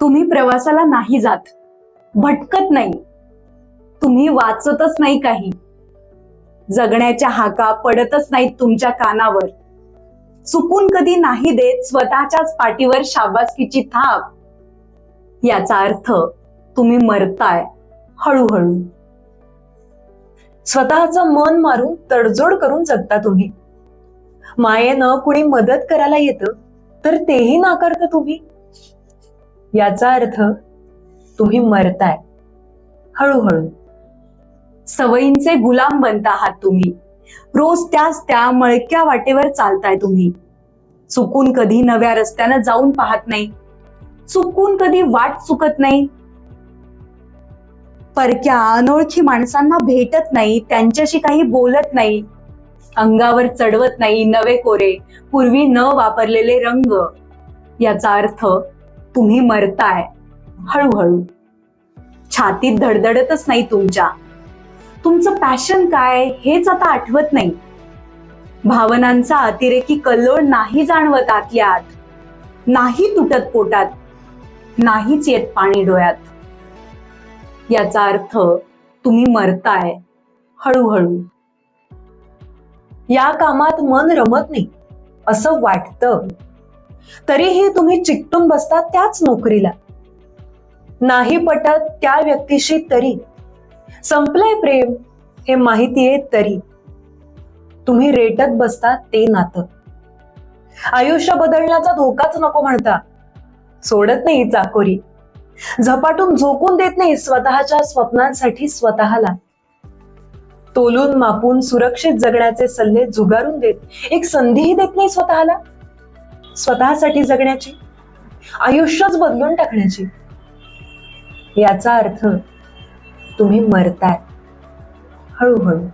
तुम्ही प्रवासाला नाही जात, भटकत नाही, तुम्ही वाचतच नाही काही, जगण्याच्या हाका पडतच नाहीत तुमच्या कानावर, चुकून कधी नाही देत स्वतःच्याच पाठीवर शाबासकीची थाप. याचा अर्थ तुम्ही मरताय हळूहळू. स्वतःचं मन मारून तडजोड करून जगता तुम्ही. मायेनं कुणी मदत करायला येतं तर तेही नाकारता तुम्ही. याचा अर्थ तुम्ही मरताय हळूहळू. सवयींचे गुलाम बनता आहात तुम्ही. रोज त्याच त्या मळक्या वाटेवर चालताय तुम्ही. चुकून कधी नव्या रस्त्यानं जाऊन पाहत नाही, चुकून कधी वाट चुकत नाही, परक्या अनोळखी माणसांना भेटत नाही, त्यांच्याशी काही बोलत नाही, अंगावर चढवत नाही नवे कोरे पूर्वी न वापरलेले रंग. याचा अर्थ तुम्ही मरताय हळूहळू. छातीत धडधडतच नाही तुमच्या. तुमचं पॅशन काय हेच आता आठवत नाही. भावनांचा अतिरेकी कल्लोळ नाही जाणवत आतल्या आत. नाही तुटत पोटात, नाहीच येत पाणी डोळ्यात. याचा अर्थ तुम्ही मरताय हळूहळू. या कामात मन रमत नाही असं वाटतं, तरीही तुम्ही चिकटून बसता त्याच नोकरीला. नाही पटत त्या व्यक्तीशी तरी, संपलंय प्रेम हे माहितीये तरी, तुम्ही रेटत बसता ते नातं. आयुष्य बदलण्याचा धोकाच नको म्हणता, सोडत नाही चाकोरी. झपाटून झोकून देत नाही स्वतःच्या स्वप्नांसाठी स्वतःला. तोलून मापून सुरक्षित जगण्याचे सल्ले झुगारून देत एक संधीही देत नाही स्वतःला. स्वतःसाठी जगण्याची, आयुष्यच बदलून टाकण्याची. याचा अर्थ तुम्ही मरताय हळूहळू.